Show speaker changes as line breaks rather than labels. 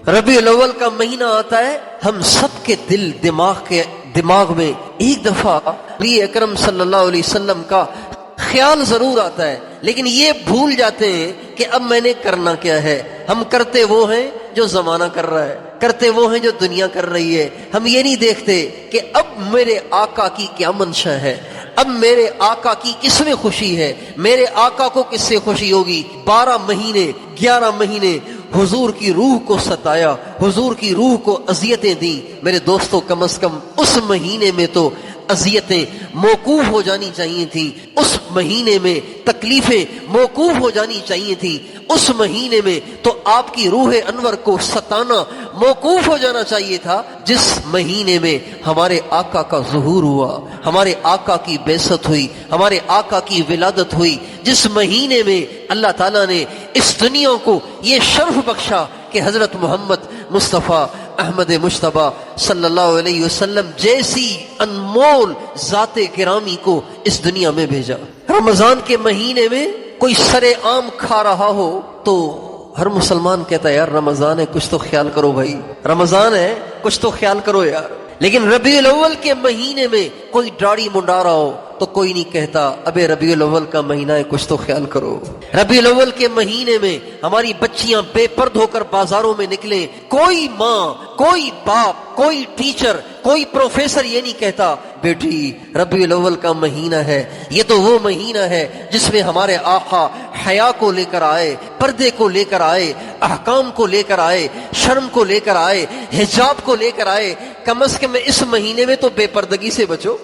ربیع الاول کا مہینہ آتا ہے، ہم سب کے دماغ میں ایک دفعہ نبی اکرم صلی اللہ علیہ وسلم کا خیال ضرور آتا ہے، لیکن یہ بھول جاتے ہیں کہ اب میں نے کرنا کیا ہے۔ ہم کرتے وہ ہیں جو زمانہ کر رہا ہے، کرتے وہ ہیں جو دنیا کر رہی ہے۔ ہم یہ نہیں دیکھتے کہ اب میرے آقا کی کیا منشا ہے، اب میرے آقا کی کس میں خوشی ہے، میرے آقا کو کس سے خوشی ہوگی۔ 12 مہینے 11 مہینے حضور کی روح کو ستایا، حضور کی روح کو اذیتیں دیں۔ میرے دوستو، کم از کم اس مہینے میں تو اذیتیں موقوف ہو جانی چاہیے تھیں، اس مہینے میں تکلیفیں موقوف ہو جانی چاہیے تھیں، اس مہینے میں تو آپ کی روح انور کو ستانا موقوف ہو جانا چاہیے تھا، جس مہینے میں ہمارے آقا کا ظہور ہوا، ہمارے آقا کی بعثت ہوئی، ہمارے آقا کی ولادت ہوئی، جس مہینے میں اللہ تعالیٰ نے اس دنیا کو یہ شرف بخشا کہ حضرت محمد مصطفیٰ احمد مجتبیٰ صلی اللہ علیہ وسلم جیسی انمول ذات گرامی کو اس دنیا میں بھیجا۔ رمضان کے مہینے میں کوئی سرے عام کھا رہا ہو تو ہر مسلمان کہتا ہے یار رمضان ہے، کچھ تو خیال کرو بھائی، رمضان ہے کچھ تو خیال کرو یار۔ لیکن ربیع الاول کے مہینے میں کوئی داڑھی منڈا رہا ہو تو کوئی نہیں کہتا ابے ربیع الاول کا مہینہ ہے، کچھ تو خیال کرو۔ ربیع الاول کے مہینے میں ہماری بچیاں بے پرد ہو کر بازاروں میں نکلیں، کوئی ماں، کوئی باپ، کوئی ٹیچر، کوئی پروفیسر یہ نہیں کہتا بیٹی ربیع الاول کا مہینہ ہے، یہ تو وہ مہینہ ہے جس میں ہمارے آقا حیا کو لے کر آئے، پردے کو لے کر آئے، احکام کو لے کر آئے، شرم کو لے کر آئے، حجاب کو لے کر آئے۔ کم از کم اس مہینے میں تو بے پردگی سے بچو۔